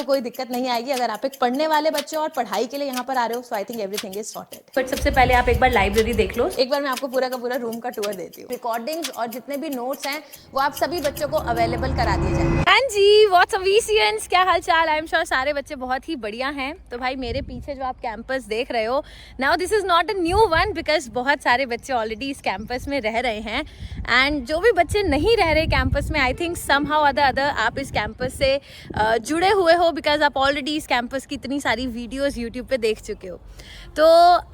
आपको कोई दिक्कत नहीं आएगी अगर आप एक पढ़ने वाले बच्चे और पढ़ाई के लिए यहाँ पर आ रहे हो। So I think everything is sorted. But सबसे पहले आप एक बार लाइब्रेरी देख लो। एक बार मैं आपको पूरा का पूरा रूम का टूर देती हूँ। रिकॉर्डिंग्स और जितने भी नोट्स हैं वो आप सभी बच्चों को अवेलेबल करा दिए जाएंगे। हाँ जी, व्हाट्सअप वीसीएंस, क्या हाल चाल? आई एम श्योर सारे बच्चे बहुत ही बढ़िया हैं। तो भाई मेरे पीछे जो आप कैंपस देख रहे हो, now this is not a new one because बहुत सारे बच्चे ऑलरेडी इस कैंपस में रह रहे हैं। एंड जो भी बच्चे नहीं रह रहे कैंपस में, आई थिंक समहाउ अदर आप इस कैंपस से जुड़े हुए हो बिकॉज आप ऑलरेडी इस कैंपस की इतनी सारी वीडियोस यूट्यूब पे देख चुके हो। तो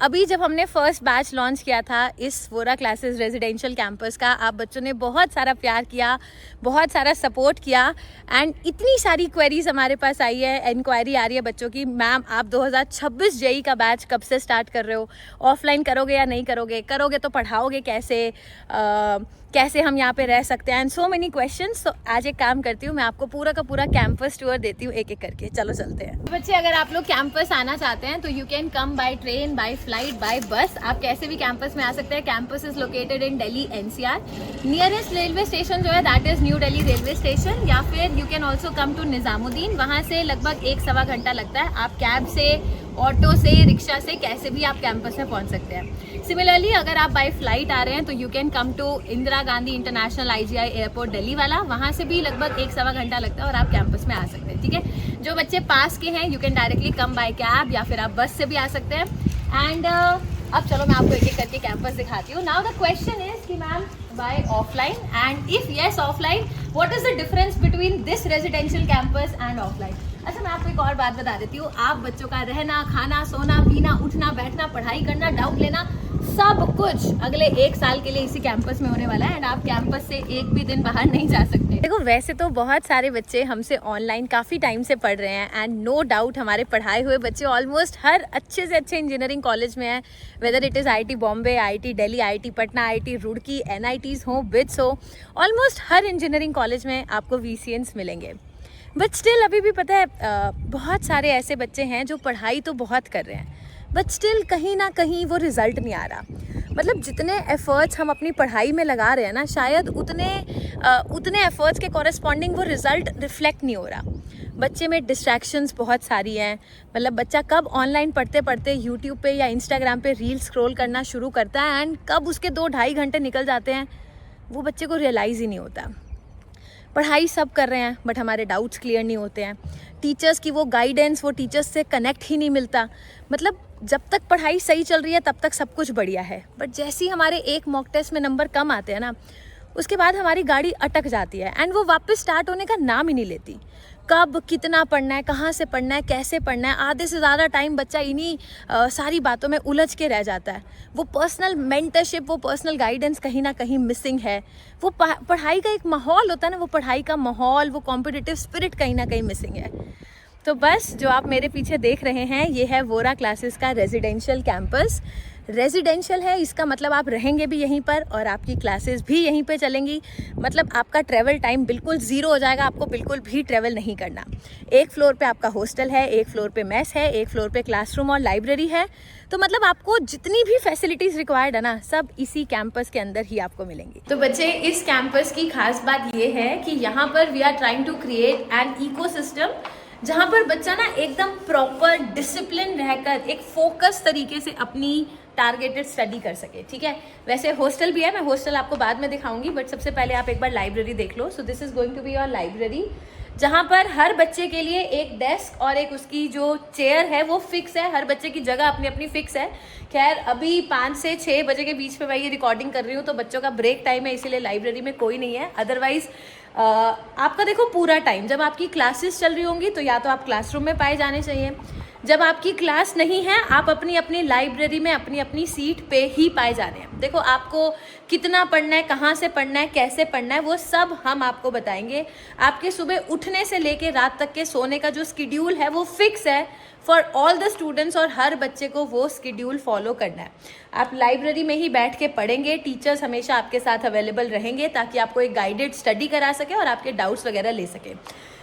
अभी जब हमने फर्स्ट बैच लॉन्च किया था इस वोरा क्लासेस रेजिडेंशियल कैंपस का, आप बच्चों ने बहुत सारा प्यार किया, बहुत सारा सपोर्ट किया एंड इतनी सारी क्वेरीज हमारे पास आई है, इंक्वायरी आ रही है बच्चों की, मैम आप 2026 जेई का बैच कब से स्टार्ट कर रहे हो, ऑफलाइन करोगे या नहीं करोगे, करोगे तो पढ़ाओगे कैसे, कैसे हम यहाँ पे रह सकते हैं, एंड सो मेनी क्वेश्चंस। तो आज एक काम करती हूँ, मैं आपको पूरा का पूरा कैंपस टूर देती हूँ एक एक करके। चलो चलते हैं बच्चे। अगर आप लोग कैंपस आना चाहते हैं तो you can come by train, by flight, by bus, आप कैसे भी कैंपस में आ सकते हैं। Campus is located in Delhi NCR. Nearest railway station जो है that is New Delhi railway station, या फिर you can also come to Nizamuddin. वहाँ से लगभग 1-1.25 घंटा लगता है। आप कैब से, ऑटो से, रिक्शा से, कैसे भी आप कैंपस में पहुंच सकते हैं। सिमिलरली अगर आप बाय फ्लाइट आ रहे हैं तो you can come to Indira Gandhi international IGI airport Delhi वाला, वहां से भी लगभग 1-1.25 घंटा लगता है और आप कैंपस में आ सकते हैं। ठीक है, जो बच्चे पास के हैं you can directly come by cab या फिर आप बस से भी आ सकते हैं। एंड अब चलो मैं आपको एक एक करके कैंपस दिखाती हूँ। नाउ द क्वेश्चन इज कि ma'am by offline, and if yes offline, what is the difference between this residential campus and offline. अच्छा, मैं आपको एक और बात बता देती हूँ, आप बच्चों का रहना, खाना, सोना, पीना, उठना, बैठना, पढ़ाई करना, डाउट लेना, सब कुछ अगले 1 साल के लिए इसी कैंपस में होने वाला है। एंड आप कैंपस से एक भी दिन बाहर नहीं जा सकते। देखो वैसे तो बहुत सारे बच्चे हमसे ऑनलाइन काफ़ी टाइम से पढ़ रहे हैं एंड नो डाउट हमारे पढ़ाए हुए बच्चे ऑलमोस्ट हर अच्छे से अच्छे इंजीनियरिंग कॉलेज में हैं, whether it is IIT Bombay, IIT Delhi, IIT Patna, IIT Roorkee, NITs हो, बिट्स हो, ऑलमोस्ट हर इंजीनियरिंग कॉलेज में आपको VCNs मिलेंगे। बट स्टिल अभी भी पता है बहुत सारे ऐसे बच्चे हैं जो पढ़ाई तो बहुत कर रहे हैं बट स्टिल कहीं ना कहीं वो रिज़ल्ट नहीं आ रहा। मतलब जितने एफ़र्ट्स हम अपनी पढ़ाई में लगा रहे हैं ना, शायद उतने एफ़र्ट्स के कॉरेस्पॉन्डिंग वो रिज़ल्ट रिफ्लेक्ट नहीं हो रहा। बच्चे में डिस्ट्रैक्शंस बहुत सारी हैं। मतलब बच्चा कब ऑनलाइन पढ़ते पढ़ते यूट्यूब पे या इंस्टाग्राम पे रील स्क्रॉल करना शुरू करता है एंड कब उसके 2-2.5 घंटे निकल जाते हैं वो बच्चे को रियलाइज़ ही नहीं होता। पढ़ाई सब कर रहे हैं बट हमारे डाउट्स क्लियर नहीं होते हैं। टीचर्स की वो गाइडेंस, वो टीचर्स से कनेक्ट ही नहीं मिलता। मतलब जब तक पढ़ाई सही चल रही है तब तक सब कुछ बढ़िया है, बट जैसे ही हमारे एक मॉक टेस्ट में नंबर कम आते हैं ना, उसके बाद हमारी गाड़ी अटक जाती है एंड वो वापस स्टार्ट होने का नाम ही नहीं लेती। कब कितना पढ़ना है, कहाँ से पढ़ना है, कैसे पढ़ना है, आधे से ज़्यादा टाइम बच्चा इन्हीं सारी बातों में उलझ के रह जाता है। वो पर्सनल मेंटरशिप, वो पर्सनल गाइडेंस कहीं ना कहीं मिसिंग है। वो पढ़ाई का एक माहौल होता है ना, वो पढ़ाई का माहौल, वो कॉम्पिटिटिव स्पिरिट कहीं ना कहीं मिसिंग है। तो बस जो आप मेरे पीछे देख रहे हैं ये है वोरा क्लासेस का रेजिडेंशियल कैंपस। रेजिडेंशियल है, इसका मतलब आप रहेंगे भी यहीं पर और आपकी क्लासेस भी यहीं पे चलेंगी। मतलब आपका ट्रैवल टाइम बिल्कुल ज़ीरो हो जाएगा, आपको बिल्कुल भी ट्रैवल नहीं करना। एक फ्लोर पे आपका हॉस्टल है, एक फ्लोर पे मेस है, एक फ्लोर पे क्लासरूम और लाइब्रेरी है। तो मतलब आपको जितनी भी फैसिलिटीज़ रिक्वायर्ड है ना, सब इसी कैंपस के अंदर ही आपको मिलेंगी। तो बच्चे इस कैंपस की खास बात ये है कि यहाँ पर we are trying to create an ecosystem जहाँ पर बच्चा ना एकदम प्रॉपर डिसिप्लिन रहकर एक फोकस तरीके से अपनी टारगेटेड स्टडी कर सके। ठीक है, वैसे हॉस्टल भी है, मैं हॉस्टल आपको बाद में दिखाऊंगी, बट सबसे पहले आप एक बार लाइब्रेरी देख लो। So this is going to be your library, जहाँ पर हर बच्चे के लिए एक डेस्क और एक उसकी जो चेयर है वो फिक्स है। हर बच्चे की जगह अपनी अपनी फिक्स है। खैर अभी 5 से 6 बजे के बीच में मैं ये रिकॉर्डिंग कर रही हूँ तो बच्चों का ब्रेक टाइम है, इसीलिए लाइब्रेरी में कोई नहीं है। अदरवाइज आपका देखो पूरा टाइम, जब आपकी क्लासेस चल रही होंगी तो या तो आप क्लासरूम में पाए जाने चाहिए, जब आपकी क्लास नहीं है आप अपनी अपनी लाइब्रेरी में अपनी अपनी सीट पे ही पाए जा रहे हैं। देखो आपको कितना पढ़ना है, कहाँ से पढ़ना है, कैसे पढ़ना है, वो सब हम आपको बताएंगे। आपके सुबह उठने से लेके रात तक के सोने का जो शेड्यूल है वो फिक्स है फॉर ऑल द स्टूडेंट्स, और हर बच्चे को वो शेड्यूल फॉलो करना है। आप लाइब्रेरी में ही बैठ के पढ़ेंगे, टीचर्स हमेशा आपके साथ अवेलेबल रहेंगे ताकि आपको एक गाइडेड स्टडी करा सके और आपके डाउट्स वगैरह ले सके।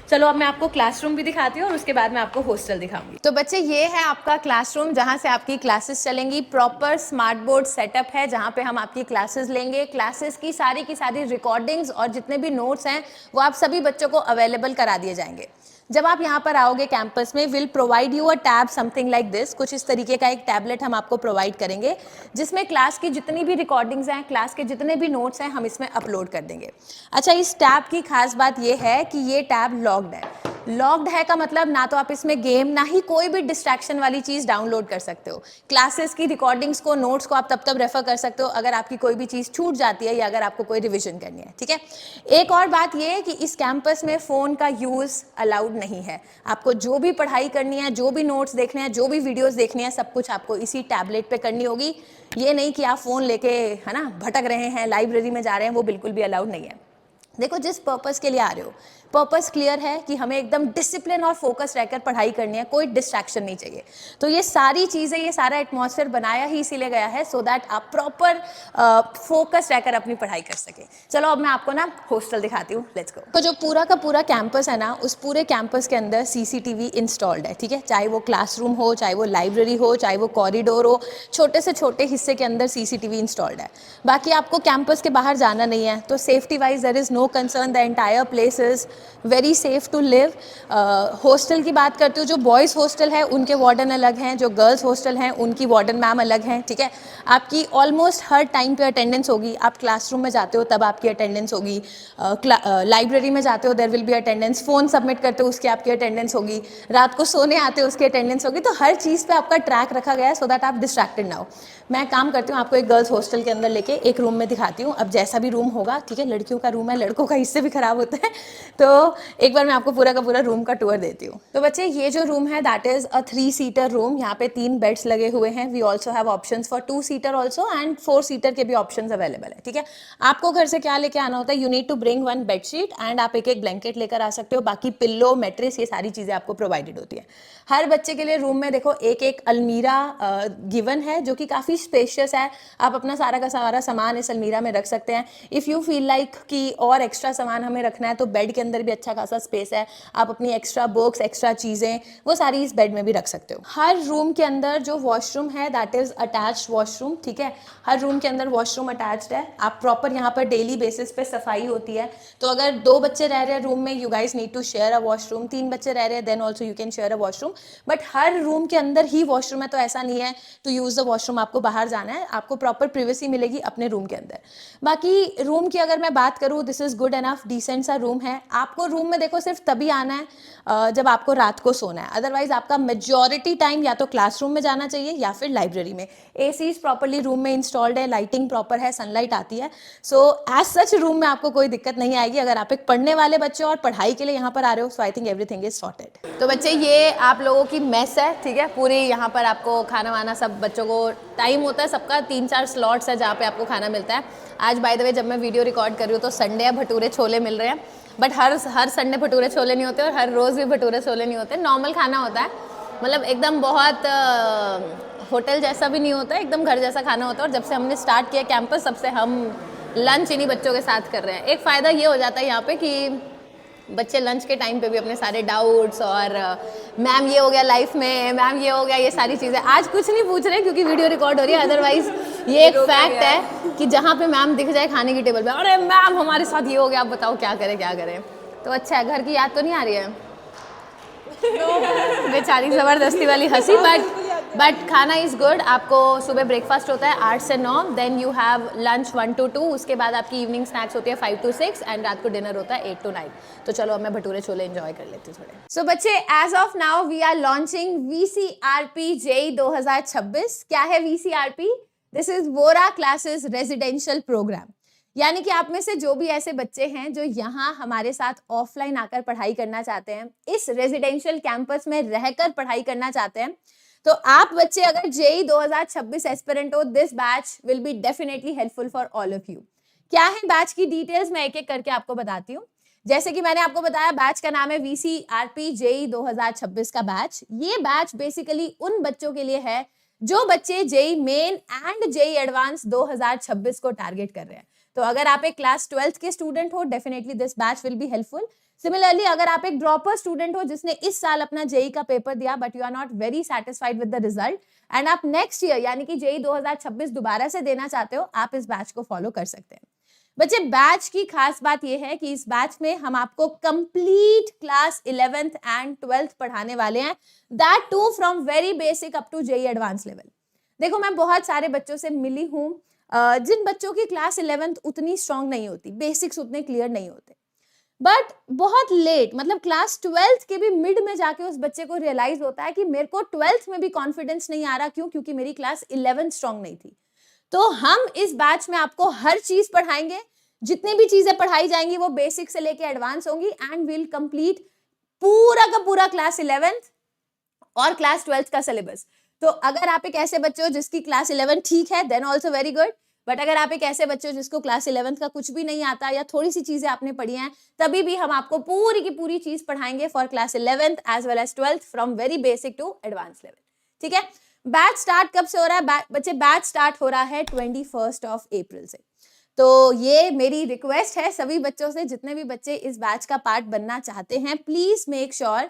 चलो अब मैं आपको क्लासरूम भी दिखाती हूँ और उसके बाद मैं आपको हॉस्टल दिखाऊंगी। तो बच्चे ये है आपका क्लासरूम जहाँ से आपकी क्लासेस चलेंगी। प्रॉपर स्मार्ट बोर्ड सेटअप है जहाँ पे हम आपकी क्लासेस लेंगे। क्लासेस की सारी रिकॉर्डिंग्स और जितने भी नोट्स हैं वो आप सभी बच्चों को अवेलेबल करा दिए जाएंगे। जब आप यहाँ पर आओगे कैंपस में, will provide you a tab something like this, कुछ इस तरीके का एक टैबलेट हम आपको प्रोवाइड करेंगे जिसमें क्लास की जितनी भी रिकॉर्डिंग्स हैं, क्लास के जितने भी नोट्स हैं, हम इसमें अपलोड कर देंगे। अच्छा, इस टैब की खास बात ये है कि ये टैब लॉक्ड है। लॉक्ड है का मतलब ना तो आप इसमें गेम, ना ही कोई भी डिस्ट्रैक्शन वाली चीज़ डाउनलोड कर सकते हो। क्लासेस की रिकॉर्डिंग्स को, नोट्स को आप तब तक रेफर कर सकते हो अगर आपकी कोई भी चीज़ छूट जाती है या अगर आपको कोई रिवीजन करनी है, ठीक है। एक और बात ये है कि इस कैंपस में फ़ोन का यूज़ अलाउड नहीं है। आपको जो भी पढ़ाई करनी है, जो भी नोट्स देखने हैं, जो भी वीडियोज़ देखनी है, सब कुछ आपको इसी टैबलेट पर करनी होगी। ये नहीं कि आप फ़ोन लेके, है ना, भटक रहे हैं, लाइब्रेरी में जा रहे हैं, वो बिल्कुल भी अलाउड नहीं है। देखो, जिस पर्पस के लिए आ रहे हो, पर्पस क्लियर है कि हमें एकदम डिसिप्लिन और फोकस रहकर पढ़ाई करनी है, कोई डिस्ट्रैक्शन नहीं चाहिए। तो ये सारी चीज़ें, ये सारा एटमॉस्फेयर बनाया ही इसीलिए गया है सो दैट आप प्रॉपर फोकस रहकर अपनी पढ़ाई कर सके। चलो अब मैं आपको ना हॉस्टल दिखाती हूँ, लेट्स गो। तो जो पूरा का पूरा कैंपस है ना, उस पूरे कैंपस के अंदर सीसीटीवी इंस्टॉल्ड है, ठीक है। चाहे वो क्लासरूम हो, चाहे वो लाइब्रेरी हो, चाहे वो कॉरिडोर हो, छोटे से छोटे हिस्से के अंदर सीसीटीवी इंस्टॉल्ड है। बाकी आपको कैंपस के बाहर जाना नहीं है, तो safety wise there is no concern, the entire place is very safe to live. Hostel की बात करते हो, जो बॉयज़ हॉस्टल है उनके वार्डन अलग हैं, जो गर्ल्स हॉस्टल हैं उनकी वार्डन मैम अलग हैं, ठीक है। आपकी ऑलमोस्ट हर टाइम पे अटेंडेंस होगी। आप क्लासरूम में जाते हो तब आपकी अटेंडेंस होगी, लाइब्रेरी में जाते हो there will be attendance, phone submit करते हो उसकी आपकी अटेंडेंस होगी, रात को सोने आते हो उसकी अटेंडेंस होगी। तो हर चीज़ पे आपका ट्रैक रखा गया है सो दैट आप डिस्ट्रैक्टेड ना हो। मैं काम करती हूँ, आपको एक गर्ल्स हॉस्टल के अंदर लेके एक रूम में दिखाती हूँ। अब जैसा भी रूम होगा, ठीक है, लड़कियों का रूम है, लड़कों का इससे भी खराब होता है, तो एक बार मैं आपको पूरा का पूरा रूम का टूर देती हूँ। तो बच्चे, ये जो रूम है that is a three seater room. यहाँ पे 3 बेड्स लगे हुए हैं। We also have options for two seater also and four seater के भी ऑप्शंस अवेलेबल है, ठीक है। आपको घर से क्या लेके आना होता है, you need to bring 1 bedsheet and आप एक ब्लैंकेट लेकर आ सकते हो। बाकी पिल्लो, मैट्रेस, ये सारी चीजें आपको प्रोवाइडेड होती है। हर बच्चे के लिए रूम में देखो एक अलमीरा गिवन है जो कि काफी स्पेशियस है। आप अपना सारा का सारा सामान इस अलमीरा में रख सकते हैं। इफ यू फील लाइक कि और एक्स्ट्रा सामान हमें रखना है तो बेड के अंदर भी अच्छा खासा स्पेस है। आप अपनी एक्स्ट्रा बुक्स, एक्स्ट्रा चीजें, वो सारी इस बेड में भी रख सकते हो। हर रूम के अंदर जो वॉशरूम है दैट इज अटैच्ड वॉशरूम, ठीक है। हर रूम के अंदर वॉशरूम अटैच्ड है। आप प्रॉपर यहाँ पर डेली बेसिस पे सफाई होती है। तो अगर 2 बच्चे रह रहे हैं रूम में, you guys need to share a washroom. 3 बच्चे रह रहे हैं then also you can share a washroom, but हर रूम के अंदर ही वॉशरूम है। तो ऐसा नहीं है टू यूज द वॉशरूम आपको बाहर जाना है, आपको प्रॉपर प्रिवेसी मिलेगी अपने रूम के अंदर। बाकी रूम की अगर मैं बात करूँ, this is good enough, decent सा रूम है। आपको रूम में देखो सिर्फ तभी आना है जब आपको रात को सोना है, अदरवाइज आपका मेजॉरिटी टाइम या तो क्लासरूम में जाना चाहिए या फिर लाइब्रेरी में। एसीज प्रॉपर्ली रूम में इंस्टॉल्ड है, लाइटिंग प्रॉपर है, सनलाइट आती है। सो एज सच रूम में आपको कोई दिक्कत नहीं आएगी अगर आप एक पढ़ने वाले बच्चे और पढ़ाई के लिए यहाँ पर आ रहे हो। So I think everything is sorted. तो बच्चे, ये आप लोगों की मेस है, ठीक है। पूरी यहाँ पर आपको खाना वाना सब बच्चों को टाइम होता है सबका, 3-4 स्लॉट्स है जहाँ पे आपको खाना मिलता है। आज बाय द वे जब मैं वीडियो रिकॉर्ड कर रही हूँ तो संडे है, भटूरे छोले मिल रहे हैं, but her Sunday bhature chole नहीं होते और हर रोज़ भी भटूरे छोले नहीं होते। नॉर्मल खाना होता है, मतलब एकदम बहुत होटल जैसा भी नहीं होता है, एकदम घर जैसा खाना होता है। और जब से हमने स्टार्ट किया कैंपस, सबसे हम लंच इन्हीं बच्चों के साथ कर रहे हैं। एक फ़ायदा ये हो जाता है यहाँ पे कि बच्चे लंच के टाइम पे भी अपने सारे डाउट्स और मैम ये हो गया लाइफ में, मैम ये हो गया, ये सारी चीज़ें आज कुछ नहीं पूछ रहे क्योंकि वीडियो रिकॉर्ड हो रही है। अदरवाइज ये एक फैक्ट है कि जहाँ पे मैम दिख जाए खाने की टेबल पे, अरे मैम हमारे साथ ये हो गया, आप बताओ क्या करें क्या करें। तो अच्छा है, घर की याद तो नहीं आ रही है? बेचारी ज़बरदस्ती वाली हंसी। बट खाना इज़ गुड। आपको सुबह ब्रेकफास्ट होता है 8 से 9, then you have lunch 1 to 2, उसके बाद आपकी इवनिंग स्नैक्स होती है 5 to 6 एंड रात को डिनर होता है 8 to 9। तो चलो अब मैं भटूरे छोले एंजॉय कर लेती हूँ थोड़े। सो बच्चे, as of now we are launching VCRP JEE 2026। क्या है VCRP? This is Vora classes residential program. यानी कि आप में से जो भी ऐसे बच्चे हैं जो यहाँ हमारे साथ ऑफलाइन आकर पढ़ाई करना चाहते हैं, इस रेजिडेंशियल कैंपस में रहकर पढ़ाई करना चाहते हैं, तो आप बच्चे अगर JEE 2026 एस्पिरेंट हो, this batch will be definitely helpful for all of you. क्या है बैच की डिटेल्स, मैं एक एक करके आपको बताती हूँ। जैसे कि मैंने आपको बताया, बैच का नाम है VCRP JEE 2026 का बैच। ये बैच बेसिकली उन बच्चों के लिए है जो बच्चे JEE main and JEE advance 2026 को टारगेट कर रहे हैं। तो अगर आप एक क्लास 12th के स्टूडेंट हो, definitely this batch will be helpful. Similarly अगर आप एक ड्रॉपर स्टूडेंट हो जिसने इस साल अपना JEE का पेपर दिया but you are not very satisfied with the result and आप नेक्स्ट ईयर यानी कि JEE 2026 दोबारा से देना चाहते हो, आप इस बैच को फॉलो कर सकते हैं। बच्चे बैच की खास बात यह है कि इस बैच में हम आपको complete class 11th and 12th पढ़ाने वाले हैं, that too from very basic up to JEE advance level. देखो मैं बहुत सारे बच्चों से मिली हूँ जिन बच्चों की क्लास 11th उतनी स्ट्रांग नहीं होती, बेसिक्स उतने क्लियर नहीं होते, बट बहुत लेट मतलब क्लास 12th के भी मिड में जाके उस बच्चे को रियलाइज होता है कि मेरे को 12th में भी कॉन्फिडेंस नहीं आ रहा। क्यों? क्योंकि मेरी क्लास 11th स्ट्रांग नहीं थी। तो हम इस बैच में आपको हर चीज पढ़ाएंगे, जितनी भी चीजें पढ़ाई जाएंगी वो बेसिक से लेके एडवांस होंगी, एंड विल कंप्लीट पूरा का पूरा क्लास 11th और क्लास 12th का सिलेबस। तो अगर आप एक ऐसे बच्चे हो जिसकी क्लास 11 ठीक है, then also very good, but अगर आप एक ऐसे बच्चे हो जिसको क्लास 11th का कुछ भी नहीं आता या थोड़ी सी चीजें आपने पढ़ी हैं, तभी भी हम आपको पूरी की पूरी चीज पढ़ाएंगे for class 11th as well as 12th from very basic to advance level. ठीक है, बैच स्टार्ट कब से हो रहा है? बच्चे बैच स्टार्ट हो रहा है 21 अप्रैल से। तो ये मेरी रिक्वेस्ट है सभी बच्चों से, जितने भी बच्चे इस बैच का पार्ट बनना चाहते हैं, प्लीज मेक श्योर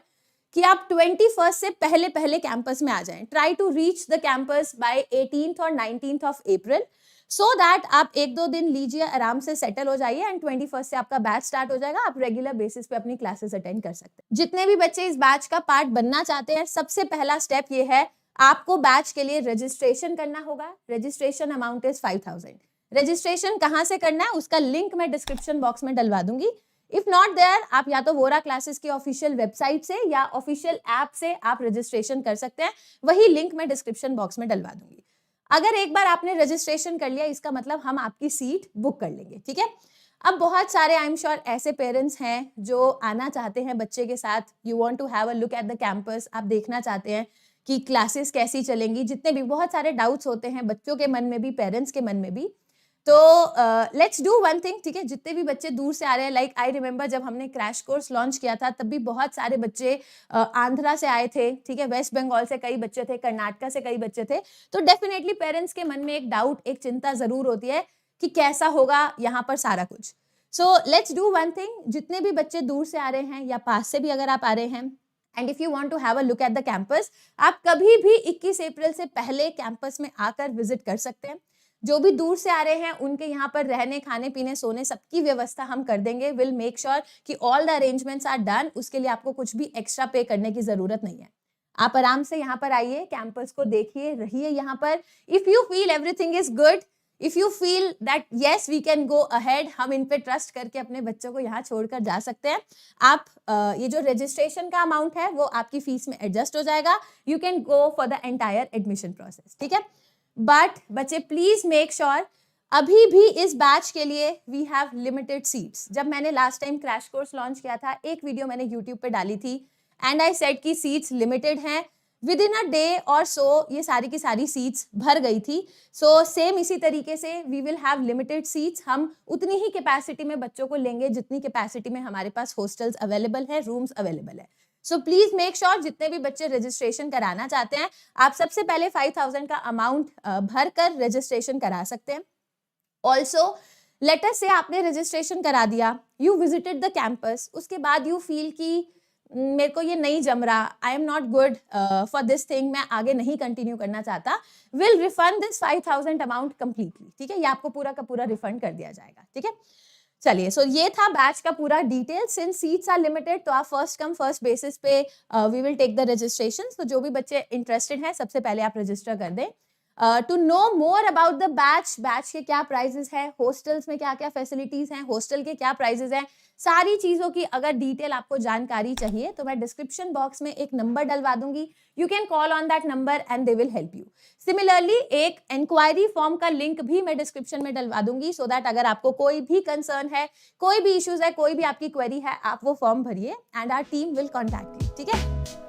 कि आप 21 से पहले पहले कैंपस में आ जाएं। Try to reach the campus by 18th और 19th of April, so that आप 1-2 दिन लीजिए, आराम से सेटल हो जाइए, एंड 21 से आपका बैच स्टार्ट हो जाएगा। आप रेगुलर बेसिस पे अपनी क्लासेस अटेंड कर सकते हैं। जितने भी बच्चे इस बैच का पार्ट बनना चाहते हैं, सबसे पहला स्टेप ये है, आपको बैच के लिए रजिस्ट्रेशन करना होगा। Registration amount is 5000। रजिस्ट्रेशन कहाँ से करना है उसका लिंक मैं डिस्क्रिप्शन बॉक्स में डलवा दूंगी। इफ नॉट देयर, आप या तो वोरा क्लासेस की ऑफिशियल वेबसाइट से या ऑफिशियल ऐप से आप रजिस्ट्रेशन कर सकते हैं, वही लिंक मैं डिस्क्रिप्शन बॉक्स में डलवा दूंगी। अगर एक बार आपने रजिस्ट्रेशन कर लिया, इसका मतलब हम आपकी सीट बुक कर लेंगे। ठीक है, अब बहुत सारे आई एम श्योर ऐसे पेरेंट्स हैं जो आना चाहते हैं बच्चे के साथ, you want to have a look at the campus, आप देखना चाहते हैं कि क्लासेस कैसी चलेंगी। जितने भी बहुत सारे डाउट्स होते हैं बच्चों के मन में भी, पेरेंट्स के मन में भी। तो लेट्स डू वन थिंग। ठीक है, जितने भी बच्चे दूर से आ रहे हैं, लाइक आई रिमेंबर जब हमने क्रैश कोर्स लॉन्च किया था तब भी बहुत सारे बच्चे आंध्रा से आए थे, ठीक है, वेस्ट बंगाल से कई बच्चे थे, कर्नाटका से कई बच्चे थे। तो डेफिनेटली पेरेंट्स के मन में एक डाउट, एक चिंता जरूर होती है कि कैसा होगा यहाँ पर सारा कुछ। So let's do one thing, जितने भी बच्चे दूर से आ रहे हैं या पास से भी अगर आप आ रहे हैं, and if you want to have a look at the campus, आप कभी भी 21 अप्रैल से पहले कैंपस में आकर विजिट कर सकते हैं। जो भी दूर से आ रहे हैं उनके यहाँ पर रहने, खाने पीने, सोने सबकी व्यवस्था हम कर देंगे। विल मेक श्योर कि all the arrangements are done. उसके लिए आपको कुछ भी एक्स्ट्रा पे करने की जरूरत नहीं है। आप आराम से यहाँ पर आइए, कैंपस को देखिए, रहिए यहाँ पर। If you feel everything is good, if you feel that yes we can go ahead, हम इन पे ट्रस्ट करके अपने बच्चों को यहाँ छोड़कर जा सकते हैं। आप ये जो रजिस्ट्रेशन का अमाउंट है वो आपकी फीस में एडजस्ट हो जाएगा। You can go for the entire admission process. ठीक है, बट बच्चे प्लीज मेक श्योर, अभी भी इस बैच के लिए वी हैव लिमिटेड सीट्स। जब मैंने last time crash course launch किया था, एक वीडियो मैंने यूट्यूब पे डाली थी, एंड आई सेड कि सीट्स लिमिटेड हैं। विद इन अ डे और सो ये सारी की सारी सीट्स भर गई थी। सो सेम इसी तरीके से we will have limited seats. हम उतनी ही कैपेसिटी में बच्चों को लेंगे जितनी कैपेसिटी में हमारे पास हॉस्टल्स अवेलेबल है, रूम्स अवेलेबल है। सो प्लीज मेक श्योर, जितने भी बच्चे रजिस्ट्रेशन कराना चाहते हैं, आप सबसे पहले 5000 का अमाउंट भर कर रजिस्ट्रेशन करा सकते हैं। ऑल्सो लेटर से आपने रजिस्ट्रेशन करा दिया, यू विजिटेड द कैंपस, उसके बाद यू फील कि मेरे को ये नहीं जम रहा, I am not good for this thing, मैं आगे नहीं कंटिन्यू करना चाहता, will refund this 5000 amount completely. ठीक है, ये आपको पूरा का पूरा रिफंड कर दिया जाएगा। ठीक है, चलिए, सो ये था बैच का पूरा detail. Since seats are limited तो आप फर्स्ट कम फर्स्ट बेसिस पे we will take the registration. तो जो भी बच्चे इंटरेस्टेड हैं सबसे पहले आप रजिस्टर कर दें। To know more about the batch, batch के क्या प्राइजेस हैं, हॉस्टल्स में क्या क्या फैसिलिटीज हैं, हॉस्टल के क्या प्राइजेस हैं, सारी चीजों की अगर डिटेल आपको जानकारी चाहिए तो मैं डिस्क्रिप्शन बॉक्स में एक नंबर डलवा दूंगी। You can call on that number and they will help you. Similarly एक इंक्वायरी फॉर्म का लिंक भी मैं डिस्क्रिप्शन में डलवा दूंगी, सो दैट अगर आपको कोई भी कंसर्न है, कोई भी इश्यूज है, कोई भी आपकी क्वेरी है, आप वो फॉर्म भरिए and our team will contact you. ठीक है।